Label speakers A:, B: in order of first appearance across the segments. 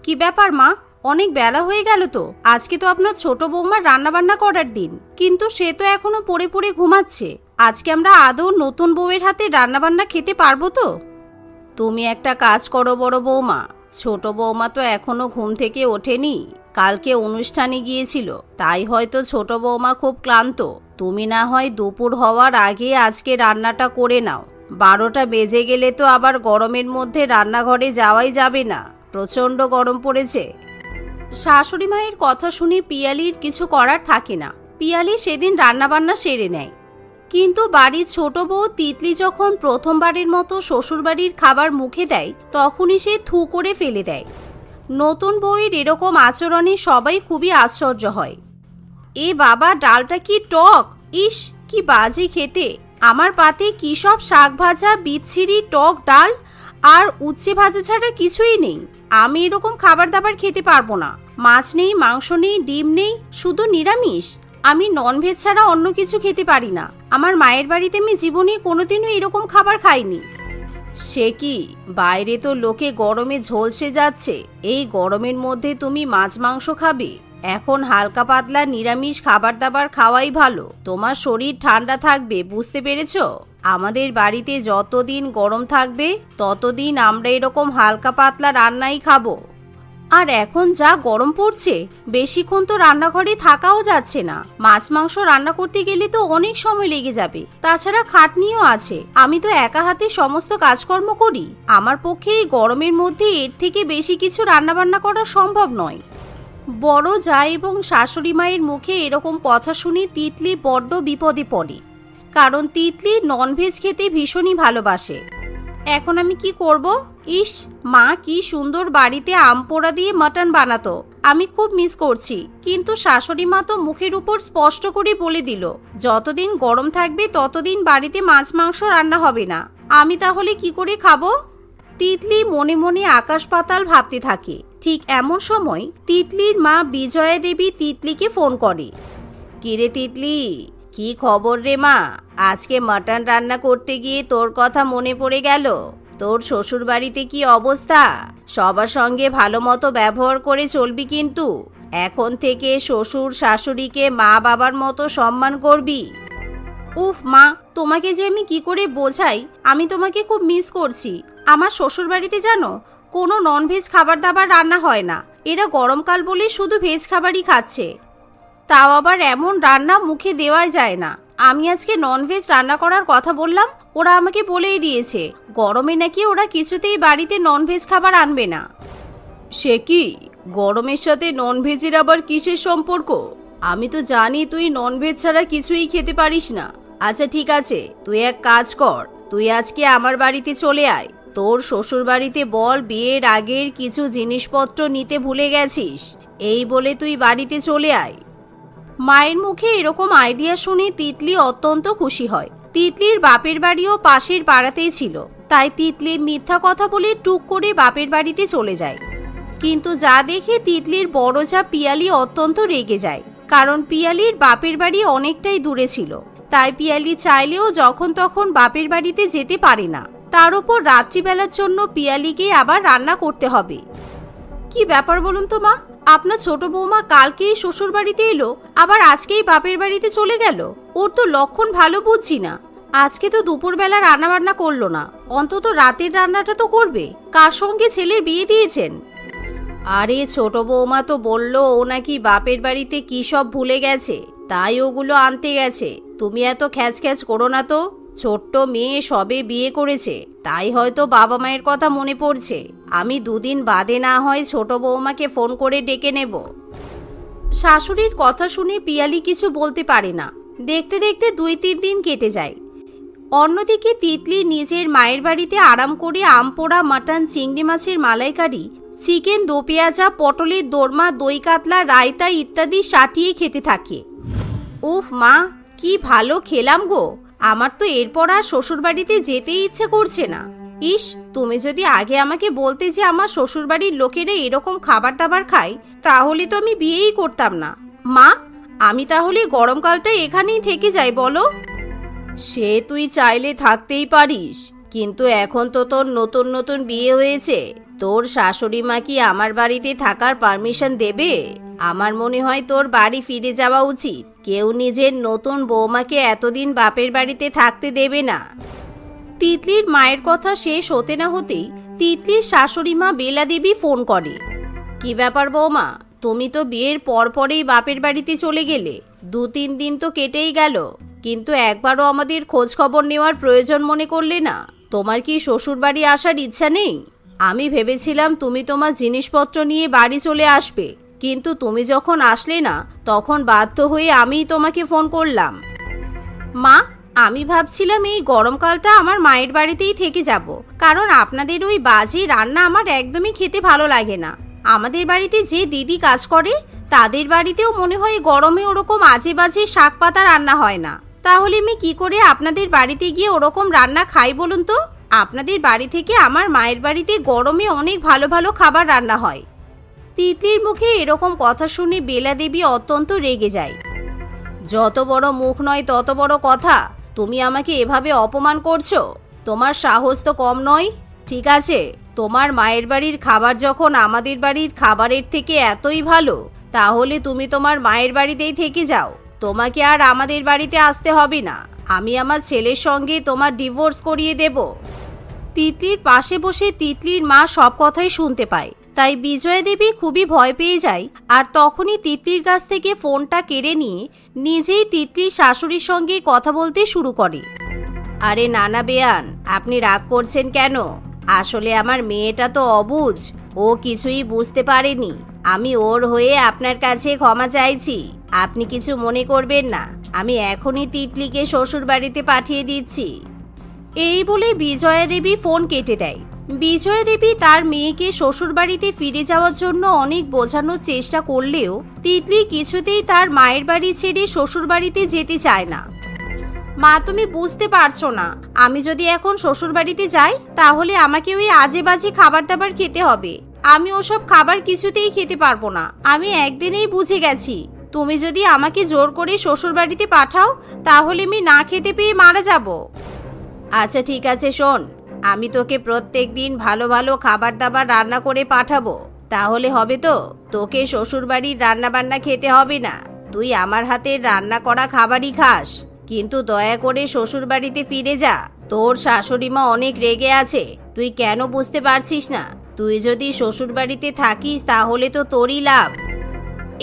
A: কি ব্যাপার মা, অনেক বেলা হয়ে গেল তো। আজকে তো আপনার ছোট বৌমার রান্নাবান্না করার দিন, কিন্তু সে তো এখনো পড়ে পড়ে ঘুমাচ্ছে। আজকে আমরা আদৌ নতুন বউয়ের হাতে রান্নাবান্না খেতে পারবো তো? তুমি একটা কাজ করো বড় বৌমা, ছোট বৌমা তো এখনো ঘুম থেকে ওঠেনি। কালকে অনুষ্ঠানে গিয়েছিল, তাই হয়তো ছোট বৌমা খুব ক্লান্ত। তুমি না হয় দুপুর হওয়ার আগে আজকে রান্নাটা করে নাও। 12টা বেজে গেলে তো আবার গরমের মধ্যে রান্নাঘরে যাওয়াই যাবে না, প্রচণ্ড গরম পড়েছে। শাশুড়ি মায়ের কথা শুনে পিয়ালির কিছু করার থাকে না। পিয়ালি সেদিন রান্নাবান্না সেরে নেয়। কিন্তু বাড়ির ছোট বউ তিতলি যখন প্রথমবারের মতো শ্বশুরবাড়ির খাবার মুখে দেয়, তখনই সে থু করে ফেলে দেয়। নতুন বউয়ের এরকম আচরণে সবাই খুবই আশ্চর্য হয়। এ বাবা, ডালটা কি টক! ইস, কি বাজে খেতে! আমার পাতে কি সব শাক ভাজা, বিচ্ছিরি টক ডাল আর উচ্ছে ভাজা ছাড়া কিছুই নেই। আমি এরকম খাবার দাবার খেতে পারবো না। মাছ নেই, মাংস নেই, ডিম নেই, শুধু নিরামিষ। আমি ননভেজ ছাড়া অন্য কিছু খেতে পারি না। আমার মায়ের বাড়িতে আমি জীবনে কোনোদিনও এরকম খাবার খাইনি। সে কি, বাইরে তো লোকে গরমে ঝলসে যাচ্ছে, এই গরমের মধ্যে তুমি মাছ মাংস খাবে? এখন হালকা পাতলা নিরামিষ খাবার দাবার খাওয়াই ভালো, তোমার শরীর ঠান্ডা থাকবে, বুঝতে পেরেছো? আমাদের বাড়িতে যতদিন গরম থাকবে ততদিন আমরা এরকম হালকা পাতলা রান্নাই খাবো। আর এখন যা গরম পড়ছে, বেশিক্ষণ তো রান্নাঘরে থাকাও যাচ্ছে না। মাছ মাংস রান্না করতে গেলে তো অনেক সময় লেগে যাবে, তাছাড়া খাটনিও আছে। আমি তো একা হাতে সমস্ত কাজকর্ম করি, আমার পক্ষে এই গরমের মধ্যে এর থেকে বেশি কিছু রান্নাবান্না করা সম্ভব নয়। বড় যা এবং শাশুড়ি মায়ের মুখে এরকম কথা শুনে তিতলি বড্ড বিপদে পড়ে, কারণ তিতলি ননভেজ খেতে ভীষণই ভালোবাসে। এখন আমি কি করব? ইস, মা কি সুন্দর বাড়িতে আম পোড়া দিয়ে মাটন বানাতো, আমি খুব মিস করছি। কিন্তু শাশুড়ি মা তো মুখের উপর স্পষ্ট করে বলে দিল, যতদিন গরম থাকবে ততদিন বাড়িতে মাছ মাংস রান্না হবে না। আমি তাহলে কি করে খাবো? তিতলি মনে মনে আকাশ পাতাল ভাবতে থাকে। ঠিক এমন সময় তিতলির মা বিজয়া দেবী তিতলিকে ফোন করে। কিরে তিতলি, কি খবর রে মা? আজকে মাটন রান্না করতে গিয়ে তোর কথা মনে পড়ে গেল। তোর শ্বশুর বাড়িতে কি অবস্থা? সবার সঙ্গে ভালো মতো ব্যবহার করে চলবি কিন্তু। এখন থেকে শ্বশুর শাশুড়িকে মা বাবার মতো সম্মান করবি। উফ মা, তোমাকে যে আমি কি করে বোঝাই, আমি তোমাকে খুব মিস করছি। আমার শ্বশুর বাড়িতে জানো, কোনো ননভেজ খাবার দাবার রান্না হয় না। এরা গরমকাল বলে শুধু ভেজ খাবারই খাচ্ছে, তাও আবার এমন রান্না মুখে দেওয়াই যায় না। আমি আজকে ননভেজ রান্না করার কথা বললাম, ওরা আমাকে বলেই দিয়েছে গরমে নাকি ওরা কিছুতেই বাড়িতে ননভেজ খাবার আনবে না। সে কি, গরমের সাথে ননভেজের আবার কিসের সম্পর্ক? আমি তো জানি তুই ননভেজ ছাড়া কিছুই খেতে পারিস না। আচ্ছা ঠিক আছে, তুই এক কাজ কর, তুই আজকে আমার বাড়িতে চলে আয়। তোর শ্বশুর বাড়িতে বল বিয়ের আগের কিছু জিনিসপত্র নিতে ভুলে গেছিস, এই বলে তুই বাড়িতে চলে আয়। মায়ের মুখে এরকম আইডিয়া শুনে তিতলি অত্যন্ত খুশি হয়। তিতলির বাপের বাড়িও পাশের পাড়াতেই ছিল, তাই তিতলি মিথ্যা কথা বলে টুক করে বাপের বাড়িতে চলে যায়। কিন্তু যা দেখে তিতলির বড় যা পিয়ালি অত্যন্ত রেগে যায়, কারণ পিয়ালির বাপের বাড়ি অনেকটাই দূরে ছিল। তাই পিয়ালি চাইলেও যখন তখন বাপের বাড়িতে যেতে পারে না, তার উপর রাত্রিবেলার জন্য পিয়ালিকে আবার রান্না করতে হবে। কি ব্যাপার বলুন তো মা, আপনার ছোট বৌমা কালকেই শ্বশুর বাড়িতে এলো, আবার আজকেই বাপের বাড়িতে চলে গেল। ওর তো লক্ষণ ভালো বুঝছি না। আজকে তো দুপুরবেলা রান্না বান্না করলো না, অন্তত রাতের রান্নাটা তো করবে। কার সঙ্গে ছেলের বিয়ে দিয়েছেন? আরে ছোট বৌমা তো বললো ও নাকি বাপের বাড়িতে কি সব ভুলে গেছে, তাই ওগুলো আনতে গেছে। তুমি এত খ্যাচ খ্যাচ করো না তো। ছোট্ট মেয়ে সবে বিয়ে করেছে, তাই হয়তো বাবা মায়ের কথা মনে পড়ছে। আমি দুদিন বাদে না হয় ছোট বৌমাকে ফোন করে ডেকে নেব। শাশুড়ির কথা শুনে পিয়ালি কিছু বলতে পারে না। দেখতে দেখতে 2-3 দিন কেটে যায়। অন্যদিকে তিতলি নিজের মায়ের বাড়িতে আরাম করে আম পোড়া, মাটন, চিংড়ি মাছের মালাইকারি, চিকেন দো পেঁয়াজা, পটলের দোরমা, দই কাতলা, রায়তা ইত্যাদি সাটিয়ে খেতে থাকে। উফ মা, কি ভালো খেলাম গো। আমার তো এরপর আর শ্বশুরবাড়িতে যেতেই ইচ্ছে করছে না। ইস, তুমি যদি আগে আমাকে বলতে যে আমার শ্বশুরবাড়ির লোকেরা এরকম খাবার দাবার খায়, তাহলে তো আমি বিয়েই করতাম না। মা, আমি তাহলে গরমকালটা এখানেই থেকে যাই বলো? সে তুই চাইলে থাকতেই পারিস, কিন্তু এখন তো তোর নতুন নতুন বিয়ে হয়েছে, তোর শাশুড়ি মা কি আমার বাড়িতে থাকার পারমিশন দেবে? আমার মনে হয় তোর বাড়ি ফিরে যাওয়া উচিত। কেউ নিজের নতুন বৌমাকে এতদিন বাপের বাড়িতে থাকতে দেবে না। তিতলির মায়ের কথা শেষ হতে না হতেই তিতলির শাশুড়ি মা বেলা দেবী ফোন করে। কি ব্যাপার বৌমা, তুমি তো বিয়ের পরপরেই বাপের বাড়িতে চলে গেলে। 2-3 দিন তো কেটেই গেল, কিন্তু একবারও আমাদের খোঁজ খবর নেওয়ার প্রয়োজন মনে করলে না। তোমার কি শ্বশুর বাড়ি আসার ইচ্ছা নেই? আমি ভেবেছিলাম তুমি তোমার জিনিসপত্র নিয়ে বাড়ি চলে আসবে, কিন্তু তুমি যখন আসলে না তখন বাধ্য হয়ে আমিই তোমাকে ফোন করলাম। মা, আমি ভাবছিলাম এই গরমকালটা আমার মায়ের বাড়িতেই থেকে যাব, কারণ আপনাদের ওই বাজে রান্না আমার একদমই খেতে ভালো লাগে না। আমাদের বাড়িতে যে দিদি কাজ করে তাদের বাড়িতেও মনে হয় গরমে ওরকম আজে বাজে শাক পাতা রান্না হয় না। তাহলে আমি কি করে আপনাদের বাড়িতে গিয়ে ওরকম রান্না খাই বলুন তো? আপনাদের বাড়ি থেকে আমার মায়ের বাড়িতে গরমে অনেক ভালো ভালো খাবার রান্না হয়। তিতলির মুখে এরকম কথা শুনে বেলা দেবী অত্যন্ত রেগে যায়। যত বড় মুখ নয় তত বড় কথা। তুমি আমাকে এভাবে অপমান করছো? তোমার সাহস তো কম নয়। ঠিক আছে, তোমার মায়ের বাড়ির খাবার যখন আমাদের বাড়ির খাবারের থেকে এতই ভালো, তাহলে তুমি তোমার মায়ের বাড়িতেই থেকে যাও। তোমাকে আর আমাদের বাড়িতে আসতে হবে না। আমি আমার ছেলের সঙ্গে তোমার ডিভোর্স করিয়ে দেব। তিতলির পাশে বসে তিতলির মা সব কথাই শুনতে পায়, তাই বিজয়া দেবী খুবই ভয় পেয়ে যায়। আর তখনই তিতলির কাছ থেকে ফোনটা কেড়ে নিয়ে নিজেই তিতলির শাশুড়ির সঙ্গে কথা বলতে শুরু করে। আরে নানা বেয়ান, আপনি রাগ করছেন কেন? আসলে আমার মেয়েটা তো অবুঝ, ও কিছুই বুঝতে পারেনি। আমি ওর হয়ে আপনার কাছে ক্ষমা চাইছি। আপনি কিছু মনে করবেন না। আমি এখনই তিতলিকে শ্বশুর বাড়িতে পাঠিয়ে দিচ্ছি। এই বলে বিজয়া দেবী ফোন কেটে দেয়। বিজয়া দেবী তার মেয়েকে শ্বশুর বাড়িতে ফিরে যাওয়ার জন্য অনেক বোঝানোর চেষ্টা করলেও তিতলি কিছুতেই তার মায়ের বাড়ি ছেড়ে শ্বশুর বাড়িতে যেতে চায় না। মা, তুমি বুঝতে পারছো না, আমি যদি এখন শ্বশুর বাড়িতে যাই তাহলে আমাকে ওই আজে বাজে খাবার দাবার খেতে হবে। আমি ওসব খাবার কিছুতেই খেতে পারবো না। আমি একদিনেই বুঝে গেছি, তুমি যদি আমাকে জোর করে শ্বশুর বাড়িতে পাঠাও তাহলে আমি না খেতে পেয়ে মারা যাব। আচ্ছা ঠিক আছে, শোন, আমি তোকে প্রত্যেক দিন ভালো ভালো খাবার দাবার রান্না করে পাঠাবো। তাহলে হবে তো? তোকে শ্বশুর বাড়ির রান্না বান্না খেতে হবে না। তুই আমার হাতের রান্না করা খাবারই খাস। কিন্তু দয়া করে শ্বশুর বাড়িতে ফিরে যা। তোর শাশুড়ি মা অনেক রেগে আছে, তুই কেন বুঝতে পারছিস না? তুই যদি শ্বশুর বাড়িতে থাকিস তাহলে তো তোরই লাভ।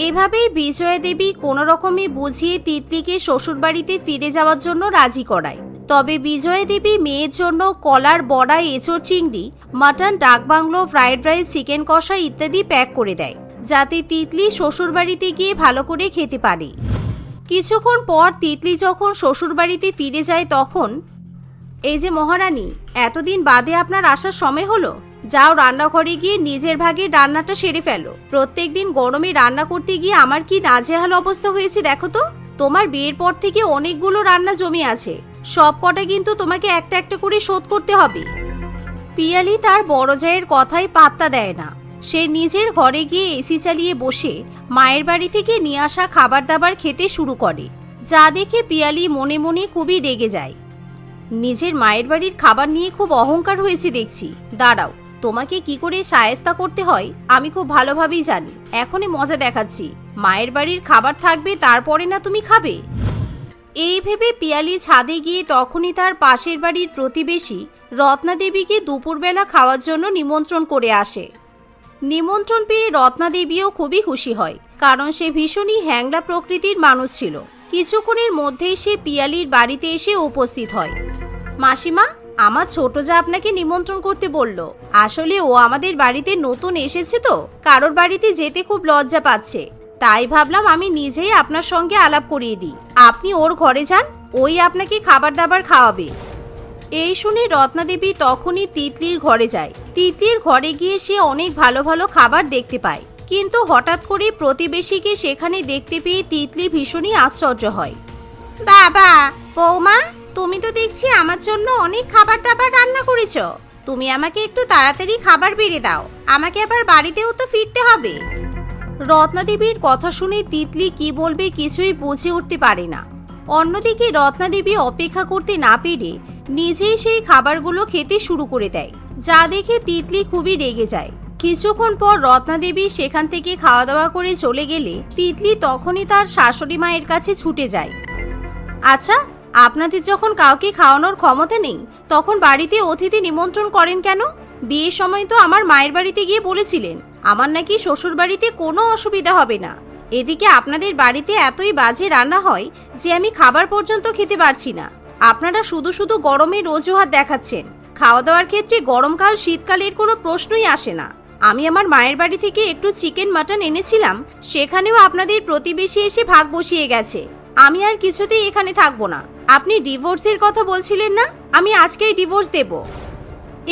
A: এভাবেই বিজয়া দেবী কোনো রকমে বুঝিয়ে তিতলিকে শ্বশুর বাড়িতে ফিরে যাওয়ার জন্য রাজি করায়। তবে বিজয়া দেবী মেয়ের জন্য কলার বড়া, এঁচোড় চিংড়ি, মাটন, ডাক বাংলো, ফ্রাইড রাইস, চিকেন কষা ইত্যাদি প্যাক করে দেয়, যাতে তিতলি শ্বশুর বাড়িতে গিয়ে ভালো করে খেতে পারে। কিছুক্ষণ পর তিতলি যখন শ্বশুর বাড়িতে ফিরে যায় তখন, এই যে মহারানী, এতদিন বাদে আপনার আসার সময় হলো। যাও রান্নাঘরে গিয়ে নিজের ভাগের রান্নাটা সেরে ফেলো। প্রত্যেকদিন গরমে রান্না করতে গিয়ে আমার কি নাজেহাল অবস্থা হয়েছে দেখো তো। তোমার বিয়ের পর থেকে অনেকগুলো রান্না জমে আছে, সব কটা কিন্তু তোমাকে একটা একটা করে শোধ করতে হবে। পিয়ালি তার বড় জায়ের কথাই পাত্তা দেয় না। সে নিজের ঘরে গিয়ে এসি চালিয়ে বসে মায়ের বাড়ি থেকে নিয়ে আসা খাবার দাবার খেতে শুরু করে, যা দেখে পিয়ালি মনে মনে খুবই রেগে যায়। নিজের মায়ের বাড়ির খাবার নিয়ে খুব অহংকার হয়েছে দেখছি। দাঁড়াও, তোমাকে কি করে শায়েস্তা করতে হয় আমি খুব ভালোভাবেই জানি। এখনই মজা দেখাচ্ছি। মায়ের বাড়ির খাবার থাকবে, তারপরে না তুমি খাবে? এই ভেবে পিয়ালি ছাদে গিয়ে তখনই তার পাশের বাড়ির প্রতিবেশী রত্না দেবীকে দুপুরবেলা খাওয়ার জন্য নিমন্ত্রণ করে আসে। নিমন্ত্রণ পেয়ে রত্না দেবীও খুবই খুশি হয়, কারণ সে ভীষণই হ্যাংলা প্রকৃতির মানুষ ছিল। কিছুক্ষণের মধ্যেই সে পিয়ালির বাড়িতে এসে উপস্থিত হয়। মাসিমা, আমার ছোট যা আপনাকে নিমন্ত্রণ করতে বলল। আসলে ও আমাদের বাড়িতে নতুন এসেছে তো কারোর বাড়িতে যেতে খুব লজ্জা পাচ্ছে, তাই ভাবলাম আমি নিজেই আপনার সঙ্গে আলাপ করিয়ে দিই। আপনি ওর ঘরে যান, ওই আপনাকে খাবার দাবার খাওয়াবে। এই শুনে রত্না দেবী তখনই তিতলির ঘরে যায়। তিতলির ঘরে গিয়ে সে অনেক ভালো ভালো খাবার দেখতে পায়, কিন্তু হঠাৎ করে প্রতিবেশীকে সেখানে দেখতে পেয়ে তিতলি ভীষণই আশ্চর্য হয়। বাবা, বৌমা, তুমি তো দেখছি আমার জন্য অনেক খাবার দাবার রান্না করেছো। তুমি আমাকে একটু তাড়াতাড়ি খাবার বেড়ে দাও, আমাকে আবার বাড়িতেও তো ফিরতে হবে। রত্না দেবীর কথা শুনে তিতলি কি বলবে কিছুই বুঝে উঠতে পারে না। অন্যদিকে রত্না দেবী অপেক্ষা করতে না পেরে নিজেই সেই খাবারগুলো খেতে শুরু করে দেয়। যা দেখে তিতলি খুবই রেগে যায়। কিছুক্ষণ পর রত্না দেবী সেখান থেকে খাওয়া দাওয়া করে চলে গেলে তিতলি তখনই তার শাশুড়ি মায়ের কাছে ছুটে যায়। আচ্ছা, আপনাদের যখন কাউকে খাওয়ানোর ক্ষমতা নেই তখন বাড়িতে অতিথি নিমন্ত্রণ করেন কেন? বিয়ের সময় তো আমার মায়ের বাড়িতে গিয়ে বলেছিলেন আমার নাকি শ্বশুর বাড়িতে কোনো অসুবিধা হবে না। এদিকে আপনাদের বাড়িতে এতই বাজে রান্না হয় যে আমি খাবার পর্যন্ত খেতে পারছি না। আপনারা শুধু শুধু গরমের অজুহাত দেখাচ্ছেন। খাওয়া দাওয়ার ক্ষেত্রে গরমকাল শীতকালের কোনো প্রশ্নই আসে না। আমি আমার মায়ের বাড়ি থেকে একটু চিকেন মাটন এনেছিলাম, সেখানেও আপনাদের প্রতিবেশী এসে ভাগ বসিয়ে গেছে। আমি আর কিছুতেই এখানে থাকবো না। আপনি ডিভোর্সের কথা বলছিলেন না, আমি আজকেই ডিভোর্স দেব।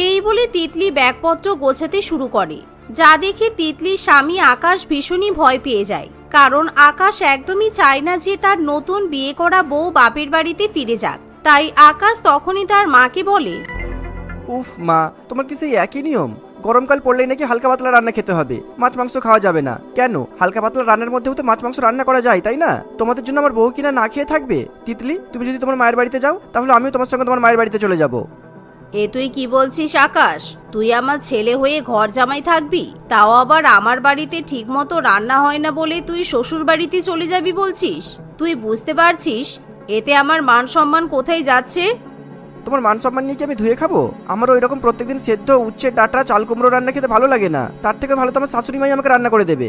A: এই বলে তিতলি ব্যাগপত্র গোছাতে শুরু করে। যা দেখে তিতলির স্বামী আকাশ ভীষণই ভয় পেয়ে যায়, কারণ আকাশ একদমই চায় না যে তার নতুন বিয়ে করা বউ বাপের বাড়িতে ফিরে যাক। তাই আকাশ তখনই তার মাকে বলে,
B: উফ মা, তোমার কি সেই একই নিয়ম? গরমকাল পড়লেই নাকি হালকা পাতলা রান্না খেতে হবে, মাছ মাংস খাওয়া যাবে না। কেন, হালকা পাতলা রান্নার মধ্যেও তো মাছ মাংস রান্না করা যায়, তাই না? তোমাদের জন্য আমার বউ কিনা না খেয়ে থাকবে? তিতলি, তুমি যদি তোমার মায়ের বাড়িতে যাও তাহলে আমিও তোমার সঙ্গে তোমার মায়ের বাড়িতে চলে যাব।
A: এ তুই কি বলছিস আকাশ? তুই আমার ছেলে হয়ে ঘর জামাই থাকবি, তাও আবার আমার বাড়িতে ঠিকমতো রান্না হয় না বলে তুই শ্বশুর বাড়িতে চলে যাবি বলছিস? তুই বুঝতে পারছিস এতে আমার মান সম্মান কোথায় যাচ্ছে?
B: তোমার মান সম্মান নিয়ে কি আমি ধুয়ে খাবো? আমারও এরকম প্রত্যেকদিন সেদ্ধ উচ্ছে ডাটা চাল কুমড়ো রান্না খেতে ভালো লাগে না। তার থেকে ভালো তোমার শাশুড়ি মাই আমাকে রান্না করে দেবে।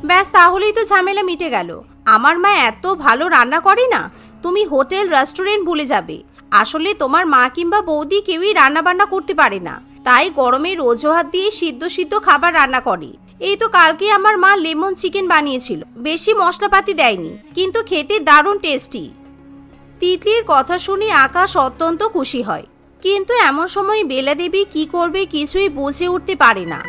A: ব্যাস, তাহলেই তো ঝামেলা মিটে গেল। আমার মা এত ভালো রান্না করে না, তুমি হোটেল রেস্টুরেন্ট ভুলে যাবে। আসলে তোমার মা কিংবা বৌদি কেউই রান্না বান্না করতে পারে না, তাই গরমের অজুহাত দিয়ে সিদ্ধ সিদ্ধ খাবার রান্না করে। এই তো কালকে আমার মা লেমন চিকেন বানিয়েছিল, বেশি মশলাপাতি দেয়নি, কিন্তু খেতে দারুণ টেস্টি। তিতলির কথা শুনে আকাশ অত্যন্ত খুশি হয়, কিন্তু এমন সময় বেলা দেবী কি করবে কিছুই বুঝে উঠতে পারে না।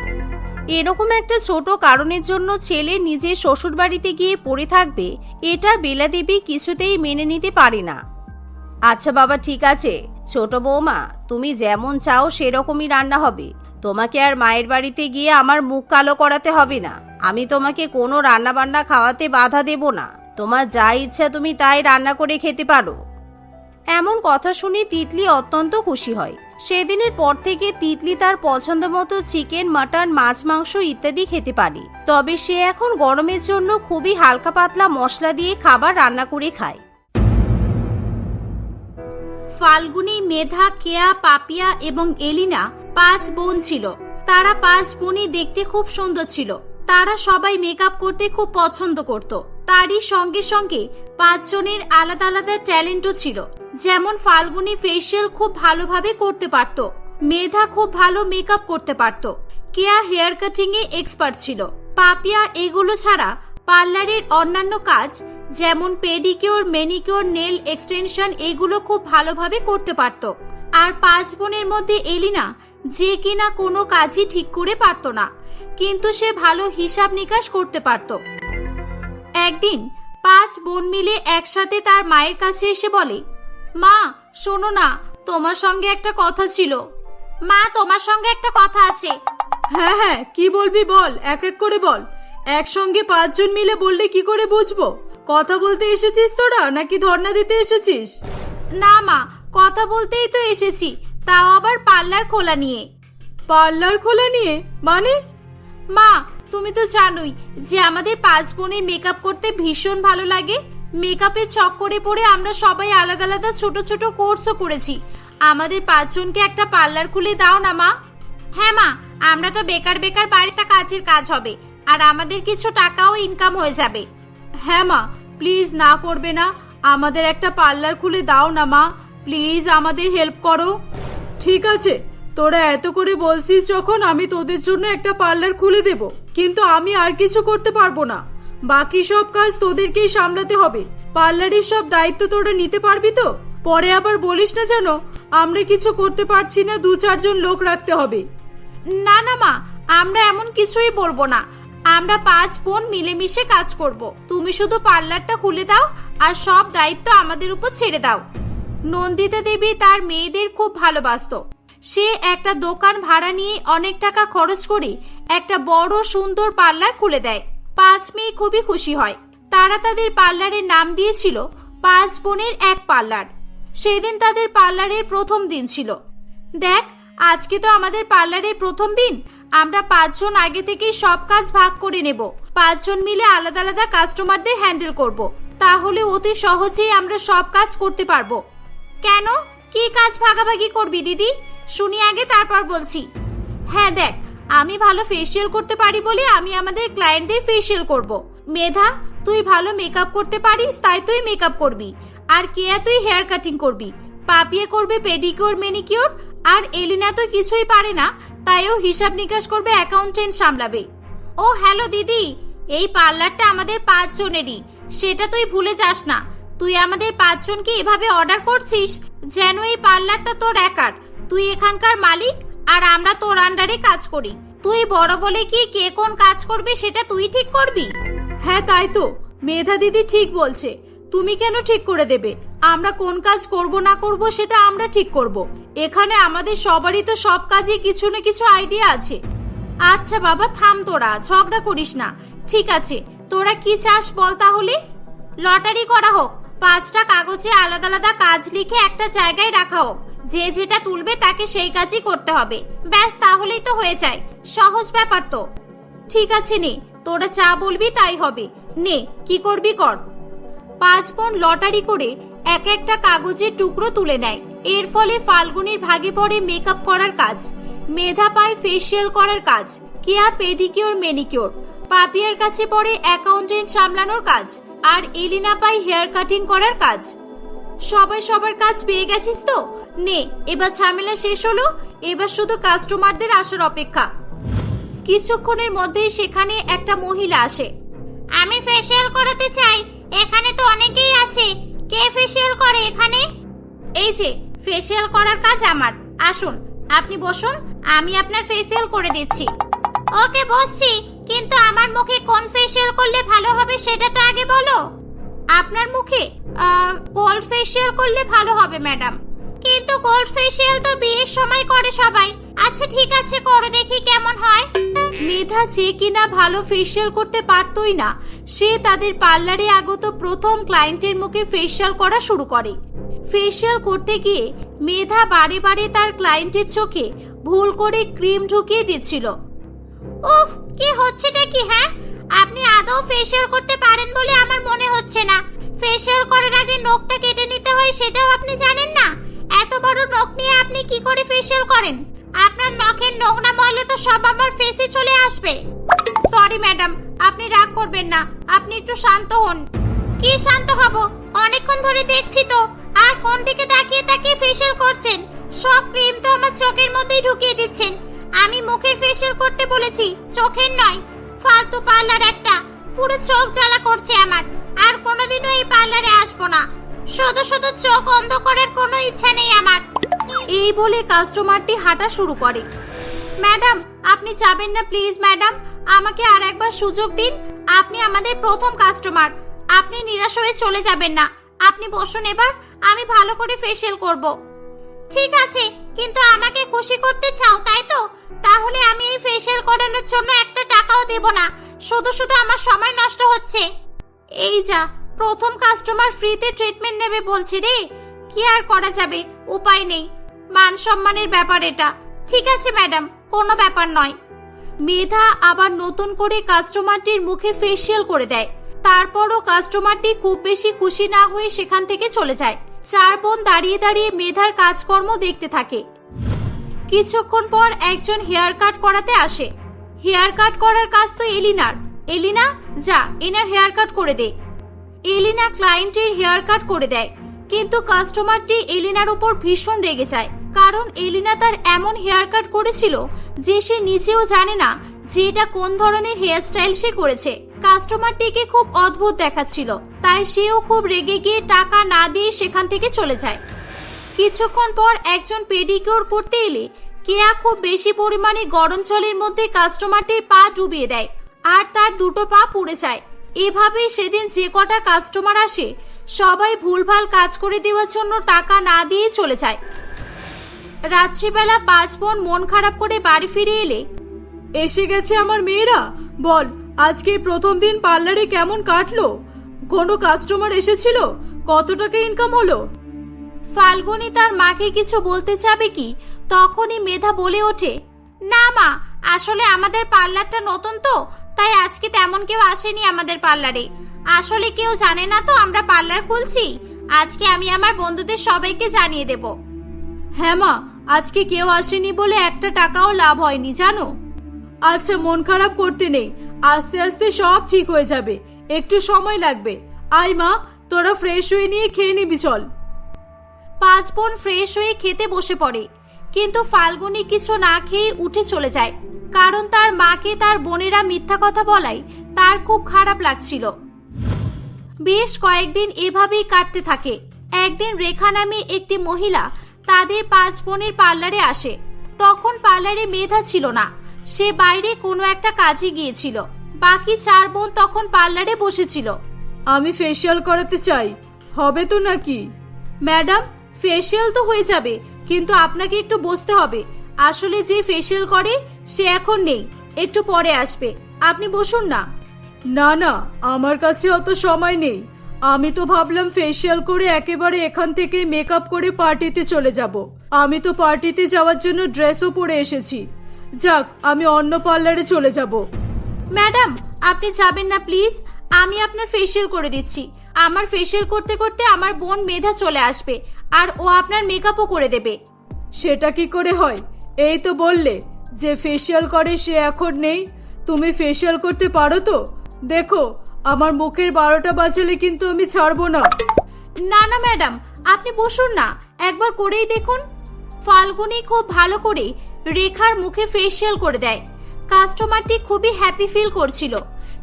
A: এরকম একটা ছোট কারণের জন্য ছেলে নিজের শ্বশুর বাড়িতে গিয়ে পড়ে থাকবে, এটা বেলা দেবী কিছুতেই মেনে নিতে পারে না। আচ্ছা বাবা, ঠিক আছে ছোট বৌমা, তুমি যেমন চাও সেরকমই রান্না হবে। তোমাকে আর মায়ের বাড়িতে গিয়ে আমার মুখ কালো করাতে হবে না। আমি তোমাকে কোনো রান্না বান্না খাওয়াতে বাধা দেব না। তোমার যা ইচ্ছা তুমি তাই রান্না করে খেতে পারো। এমন কথা শুনে তিতলি অত্যন্ত খুশি হয়। সেদিনের পর থেকে তিতলি তার পছন্দ মতো চিকেন মাটন মাছ মাংস ইত্যাদি খেতে পারে। তবে সে এখন গরমের জন্য খুবই হালকা পাতলা মশলা দিয়ে খাবার রান্না করে খায়। ফাল্গুনি, মেধা, কেয়া, পাপিয়া এবং এলিনা 5 বোন ছিল। তারা 5 বোনই দেখতে খুব সুন্দর ছিল। তারা সবাই মেকআপ করতে খুব পছন্দ করত। তারই সঙ্গে সঙ্গে 5 জনের আলাদা আলাদা ট্যালেন্টও ছিল। যেমন ফাল্গুনি ফেসিয়াল খুব ভালোভাবে করতে পারত, মেধা খুব ভালো মেকআপ করতে পারত, কেয়া হেয়ার কাটিং এ এক্সপার্ট ছিল, পাপিয়া এগুলো ছাড়া পার্লারের অন্যান্য কাজ যেমন পেডিকিউর, ম্যানিকিউর, নেল এক্সটেনশন এগুলো খুব ভালোভাবে করতে পারত। আর 5 বোনের মধ্যে এলিনা, যে কিনা কোনো কাজই ঠিক করে পারত না, কিন্তু সে ভালো হিসাব নিকাশ করতে পারত। একদিন 5 বোন মিলে একসাথে তার মায়ের কাছে এসে বলে, মা শোনো না, তোমার সঙ্গে একটা কথা ছিল। মা, তোমার সঙ্গে একটা কথা আছে।
C: হ্যাঁ হ্যাঁ, কি বলবি বল, এক এক করে বল। একসঙ্গে 5 জন মিলে বললে কি করে বুঝবো? কথা বলতে এসেছিস তোরা নাকি ধর্ণা দিতে এসেছিস?
A: না মা, কথা বলতেই তো এসেছি, তাও আবার পার্লার খোলা নিয়ে।
C: পার্লার খোলা নিয়ে মানে?
A: মা, তুমি তো জানোই যে আমাদের 5 বোনের মেকআপ করতে ভীষণ ভালো লাগে। মেকআপের চক্করে পড়ে আমরা সবাই আলাদা আলাদা ছোট ছোট কোর্সও করেছি। আমাদের 5 জনকে একটা পার্লার খুলে দাও না মা। হ্যাঁ মা, আমরা তো বেকার বেকার বাড়িতে কাজের কাজ হবে, আর আমাদের কিছু টাকাও ইনকাম হয়ে যাবে।
C: হ্যাঁ মা, প্লিজ না করবে না, আমাদের একটা পার্লার খুলে দাও না মা, প্লিজ আমাদের হেল্প করো। ঠিক আছে, তোরা এত করে বলছিস যখন, আমি তোদের জন্য একটা পার্লার খুলে দেব, কিন্তু আমি আর কিছু করতে পারবো না। বাকি সব কাজ তোদেরকেই সামলাতে হবে। পার্লারের সব দায়িত্ব তোরা নিতে পারবি তো? পরে আবার বলিস না যেন আমরা কিছু করতে পারছি না, 2-4 জন লোক রাখতে হবে।
A: না না মা, আমরা এমন কিছুই বলবো না। আমরা 5 বোন মিলেমিশে কাজ করব। তুমি শুধু পার্লারটা খুলে দাও আর সব দায়িত্ব আমাদের উপর ছেড়ে দাও। নন্দিতা দেবী তার মেয়েদের খুব ভালোবাসতো। সে একটা দোকান ভাড়া নিয়ে অনেক টাকা খরচ করে একটা বড় সুন্দর পার্লার খুলে দেয়। 5 মেয়ে খুবই খুশি হয়। তারা তাদের পার্লারের নাম দিয়েছিল 5 বোনের এক পার্লার। সেদিন তাদের পার্লারের প্রথম দিন ছিল। দেখ,
C: আজকে তো আমাদের পার্লারের প্রথম দিন, আমরা 5 জন আগে থেকেই সব কাজ ভাগ করে নেব। 5 জন মিলে আলাদা আলাদা কাস্টমারদের হ্যান্ডেল করব। তাহলে অতি সহজেই আমরা সব কাজ করতে পারবো। কেন, কি কাজ ভাগাভাগি করবি দিদি? শুনি আগে, তারপর বলছি। হ্যাঁ দেখ, আমি ভালো ফেসিয়াল করতে পারি বলে আমি আমাদের ক্লায়েন্টদের ফেসিয়াল করব। মেধা, তুই ভালো মেকআপ করতে পারিস, তাই তুই মেকআপ করবি। আর কেয়া, তুই হেয়ার কাটিং করবি। পাপিয়া করবে পেডিকিউর ম্যানিকিউর। আর এলিনা তো কিছুই পারে না, তাই ও হিসাব নিকাশ করবে, অ্যাকাউন্টেন্ট সামলাবে। ও হ্যালো দিদি, এই পার্লারটা আমাদের 5 জনেরই, সেটা তুই ভুলে যাস না। তুই আমাদের 5 জনকে এভাবে অর্ডার করছিস যেন এই পার্লারটা তোর একার। তুই এখানকার মালিক আর আমরা তোর আন্ডারে কাজ করি। তুই বড় বলে কি কে কোন কাজ করবে সেটা তুই ঠিক করবি? হ্যাঁ তাই তো, মেধা দিদি ঠিক বলছে। তুমি কেন ঠিক করে দেবে? আমরা কোন কাজ করব না করব সেটা আমরা ঠিক করব। এখানে আমাদের সবারই তো সব কাজে কিছু না কিছু আইডিয়া আছে। আচ্ছা বাবা থাম, তোরা ঝগড়া করিস না। ঠিক আছে, তোরা কি চাস বল তাহলে? লটারি করা হোক, 5টা কাগজে আলাদা আলাদা কাজ লিখে একটা জায়গায় রাখা হোক। যে যেটা তুলবে তাকে সেই কাজই করতে হবে। ব্যাস, তাহলেই তো হয়ে যায়। সহজ ব্যাপার তো। ঠিক আছে নে, তোরা যা বলবি তাই হবে। নে, কি করবি কর। 5 বোন লটারি করে এক একটা কাগজের টুকরো তুলে নেয়। এর ফলে ফাল্গুনির ভাগে পড়ে মেকআপ করার কাজ, মেধা পায় ফেসিয়াল করার কাজ, কেয়া পেডিকিউর ম্যানিকিউর, পাপিয়ার কাছে পড়ে অ্যাকাউন্টেন্ট সামলানোর কাজ, আর এলিনা পায় হেয়ার কাটিং করার কাজ। সবাই সবার কাজ পেয়ে গেছিস তো? নে, এবার ঝামেলা শেষ হলো। এবার শুধু কাস্টমারদের আসার অপেক্ষা। কিছুক্ষণের মধ্যেই সেখানে একটা মহিলা আসে। আমি ফেসিয়াল করাতে চাই। এখানে তো অনেকেই আছে, কে ফেসিয়াল করে এখানে? এই যে, ফেসিয়াল করার কাজ আমার। আসুন, আপনি বসুন, আমি আপনার ফেসিয়াল করে দিচ্ছি। ওকে বসছি, কিন্তু আমার মুখে কোন ফেসিয়াল করলে ভালো হবে সেটা তো আগে বলো। আপনার মুখে গোল্ড ফেসিয়াল করলে ভালো হবে ম্যাডাম। কিন্তু গোল্ড ফেসিয়াল তো বিয়ের সময় করে সবাই। আচ্ছা ঠিক আছে, করো দেখি কেমন হয়। মেধা, যে কিনা ভালো ফেসিয়াল করতে পারতই না, সে তাদের পার্লারে আগত প্রথম ক্লায়েন্টের মুখে ফেসিয়াল করা শুরু করে। ফেসিয়াল করতে গিয়ে মেধা বারে বারে তার ক্লায়েন্টের চোখে ভুল করে ক্রিম ঢুকিয়ে দিচ্ছিল। উফ, কি হচ্ছেটা কি? হ্যাঁ, আপনি আদৌ ফেসিয়াল করতে পারেন বলে আমার মনে হচ্ছে না। ফেসিয়াল করার আগে নখটা কেটে নিতে হয় সেটাও আপনি জানেন না। এত বড় নখ নিয়ে আপনি কি করে ফেসিয়াল করেন? আপনার নখের নোংরা ময়লা তো সব আমার ফেসে চলে আসবে। সরি ম্যাডাম, আপনি রাগ করবেন না, আপনি একটু শান্ত হন। কি শান্ত হব? অনেকক্ষণ ধরে দেখছি তো। আর কোন দিকে তাকিয়ে তাকিয়ে ফেসিয়াল করছেন? সব ক্রিম তো আমার চোখের মধ্যেই ঢুকিয়ে দিচ্ছেন। আমি মুখের ফেসিয়াল করতে বলেছি, চোখের নয়। ফালতু পার্লার একটা, পুরো চোখ জ্বালা করছে আমার। আর কোনোদিনও এই পার্লারে আসবো না। শুধু শুধু চোখ অন্ধ করার কোনো ইচ্ছা নেই আমার। এই বলে কাস্টমারটি হাঁটা শুরু করে। ম্যাডাম, আপনি যাবেন না প্লিজ ম্যাডাম, আমাকে আর একবার সুযোগ দিন। আপনি আমাদের প্রথম কাস্টমার, আপনি নিরাশ হয়ে চলে যাবেন না। আপনি বসুন, এবার আমি ভালো করে ফেসিয়াল করব। ঠিক আছে, কিন্তু আমাকে খুশি করতে চাও তাই তো? তাহলে আমি এই ফেসিয়াল করানোর জন্য একটা টাকাও দেব না। শুধু শুধু আমার সময় নষ্ট হচ্ছে। এই যা, প্রথম কাস্টমার ফ্রিতে ট্রিটমেন্ট নেবে বলছে রে। কি আর করা যাবে, উপায় নেই। মান সম্মানের ব্যাপার এটা। ঠিক আছে ম্যাডাম, কোনো ব্যাপার নয়। মেধা আবার নতুন করে কাস্টমারটির মুখে ফেসিয়াল করে দেয়। তারপরও কাস্টমারটি খুব বেশি খুশি না হয়ে সেখান থেকে চলে যায়। 4 বোন দাঁড়িয়ে দাঁড়িয়ে মেধার কাজকর্ম দেখতে থাকে। কিছুক্ষণ পর একজন হেয়ার কাট করাতে আসে। হেয়ার কাট করার কাজ তো এলিনার। এলিনা, যা এনার হেয়ার কাট করে দে। এলিনা ক্লায়েন্টের হেয়ার কাট করে দেয়, কিন্তু কাস্টমারটি এলিনার উপর ভীষণ রেগে যায়। কারণ এলিনা তার এমন হেয়ার কাট করেছিল যে সে নিজেও জানে না যে এটা কোন ধরনের হেয়ার স্টাইল সে করেছে। কাস্টমারটিকে খুব অদ্ভুত দেখাচ্ছিল, তাই সেও খুব রেগে গিয়ে টাকা না দিয়ে সেখান থেকে চলে যায়। কিছুক্ষণ পর একজন পেডিকিউর করতে এলে কেয়া খুব বেশি পরিমাণে গরম জলের মধ্যে কাস্টমারটির পা ডুবিয়ে দেয়, আর তার 2টো পা পুড়ে যায়। এভাবেই সেদিন যে কটা কাস্টমার আসে সবাই ভুলভাল কাজ করে দেওয়ার জন্য টাকা না দিয়ে চলে যায়। রাত্রিবেলা 5 বোন মন খারাপ করে বাড়ি ফিরে এলে,
D: এসে গেছে আমার মেয়েরা। বল, আজকে প্রথম দিন পার্লারে কেমন কাটলো? কোনো কাস্টমার এসেছিল? কত টাকা ইনকাম হলো?
A: ফাল্গুনী তার মাকে কিছু বলতে চাবে কি তখনই মেধা বলে ওঠে, না মা, আসলে আমাদের পার্লারটা নতুন তো, তাই আজকে তেমন কেউ আসেনি আমাদের পার্লারে। আসলে কেউ জানে না তো আমরা পার্লার খুলছি। আজকে আমি আমার বন্ধুদের সবাইকে জানিয়ে দেব।
C: হ্যাঁ মা, আজকে কেউ আসেনি বলে একটা টাকাও লাভ হয়নি জানো। আচ্ছা, মন খারাপ করতে নেই, আস্তে আস্তে সব ঠিক হয়ে যাবে, একটু সময় লাগবে। আয় মা, তোরা ফ্রেশ হয়ে নিয়ে খেয়ে নিবি চল।
A: 5 বোন ফ্রেশ হয়ে খেতে বসে পড়ে, কিন্তু ফাল্গুনী কিছু না খেয়ে উঠে চলে যায়, কারণ তার মাকে তার বোনেরা মিথ্যা কথা বলায় তার খুব খারাপ লাগছিল। বেশ কয়েকদিন এভাবেই কাটতে থাকে। একদিন রেখা নামে একটি মহিলা তাদের 5 বোনের পার্লারে আসে। তখন পার্লারে মেধা ছিল না, সে বাইরে কোনো একটা কাজে গিয়েছিল। বাকি 4 বোন তখন পার্লারে বসেছিল।
C: আমি ফেসিয়াল করাতে চাই, হবে তো নাকি?
A: ম্যাডাম, ফেসিয়াল তো হয়ে যাবে, কিন্তু আপনাকে একটু বসতে হবে। আসলে যে ফেসিয়াল করে সে এখন নেই, একটু পরে আসবে, আপনি বসুন না।
C: না না, আমার কাছে অত সময় নেই। আমি তো ভাবলাম ফেসিয়াল করে একেবারে এখান থেকে মেকআপ করে পার্টিতে চলে যাব। আমি তো পার্টিতে যাওয়ার জন্য ড্রেসও পরে এসেছি। যাক, আমি অন্য পার্লারে চলে যাব।
A: ম্যাডাম, আপনি যাবেন না প্লিজ, আমি আপনার ফেসিয়াল করে দিচ্ছি। আমার ফেসিয়াল করতে করতে আমার বোন মেধা চলে আসবে, আর ও আপনার মেকআপও করে দেবে।
C: সেটা কি করে হয়? এই তো বললে যে ফেসিয়াল করে সে এখন নেই। তুমি ফেসিয়াল করতে পারো তো? দেখো, আমার মুখের 12টা বাজালে কিন্তু আমি ছাড়বো না।
A: না না ম্যাডাম, আপনি বসুন না, একবার করেই দেখুন। ফাল্গুনী খুব ভালো করে রেখার মুখে ফেসিয়াল করে দেয়। কাস্টমারটি খুবই হ্যাপি ফিল করছিল,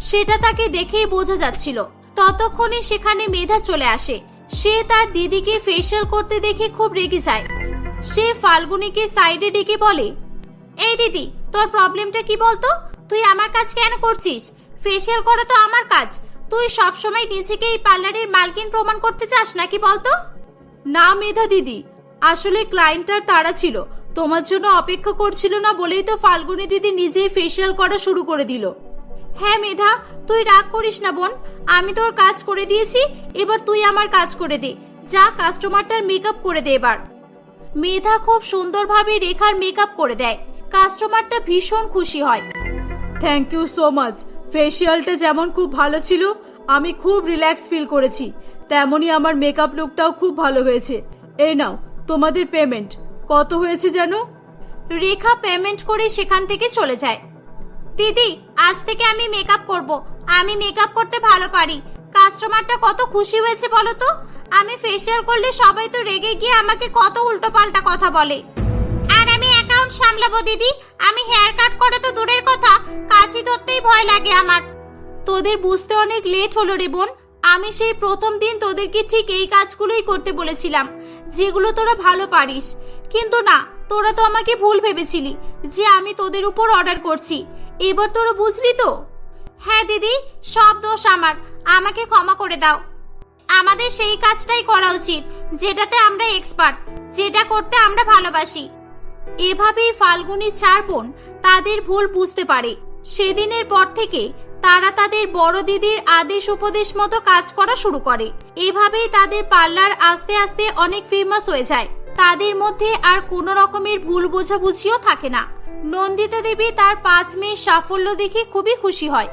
A: সেটা তাকে দেখেই বোঝা যাচ্ছিল। ততক্ষণে সেখানে মেধা চলে আসে। সে তার দিদিকে ফেসিয়াল করতে দেখে খুব রেগে যায়। সে ফাল্গুনীকে সাইডে ডেকে বলে, এই দিদি, তোর প্রবলেমটা কি বলতো? তুই আমার কাজ কেন করছিস? ফেসিয়াল করা তো আমার কাজ। তুই সবসময় নিজেকে এই পার্লারের মালকিন প্রমাণ করতে চাস নাকি বলতো?
C: না মেধা দিদি, আসলে ক্লায়েন্টটার তাড়া ছিল, তোমার জন্য অপেক্ষা করছিল না বলেই তো ফাল্গুনী দিদি নিজেই ফেসিয়াল করা শুরু করে দিল।
A: হ্যাঁ মেধা, তুই রাগ করিস না বোন, আমি তোর কাজ করে দিয়েছি, এবার তুই আমার কাজ করে দে। যা, কাস্টমারটার মেকআপ করে দে এবার। মেধা খুব সুন্দরভাবে রেখার মেকআপ করে দেয়। কাস্টমারটা ভীষণ খুশি হয়।
C: Thank you so much. ফেসিয়ালটা যেমন খুব ভালো ছিল, আমি খুব রিল্যাক্স ফিল করেছি, তেমনি আমার মেকআপ লুকটাও খুব ভালো হয়েছে। এই নাও তোমাদের পেমেন্ট। কত হয়েছে জানো?
A: রেখা পেমেন্ট করে সেখান থেকে চলে যায়। দিদি, আজ থেকে আমি মেকআপ করব। আমি মেকআপ করতে ভালো পারি। কাস্টমারটা কত খুশি হয়েছে বলো তো। আমি ফেসিয়াল করলে সবাই তো রেগে গিয়ে আমাকে কত উল্টোপাল্টা কথা বলে। আর আমি অ্যাকাউন্ট সামলাবো দিদি। আমি হেয়ার কাট করা তো দূরের কথা, কাঁচি ধরতেই ভয় লাগে আমার। তোদের বুঝতে অনেক লেট হলো রে বোন। আমি সেই প্রথম দিন তোদেরকে ঠিক এই কাজগুলোই করতে বলেছিলাম, যেগুলো তোরা ভালো পারিস। কিন্তু না, তোরা তো আমাকে ভুল ভেবেছিলি যে আমি তোদের উপর অর্ডার করছি। এবার তোরা বুঝলি তো? হ্যাঁ দিদি, সব দোষ আমার, আমাকে ক্ষমা করে দাও। আমাদের সেই কাজটাই করা উচিত যেটাতে আমরা এক্সপার্ট, যেটা করতে আমরা ভালোবাসি। এভাবেই ফাল্গুনী 4 বোন তাদের ভুল বুঝতে পারে। সেদিনের পর থেকে তারা তাদের বড় দিদির আদেশ উপদেশ মতো কাজ করা শুরু করে। এভাবেই তাদের পার্লার আস্তে আস্তে অনেক ফেমাস হয়ে যায়। তাদের মধ্যে আর কোনো রকমের ভুল বোঝাবুঝিও থাকে না। নন্দিতা দেবী তার 5 মেয়ের সাফল্য দেখে খুবই খুশি হয়।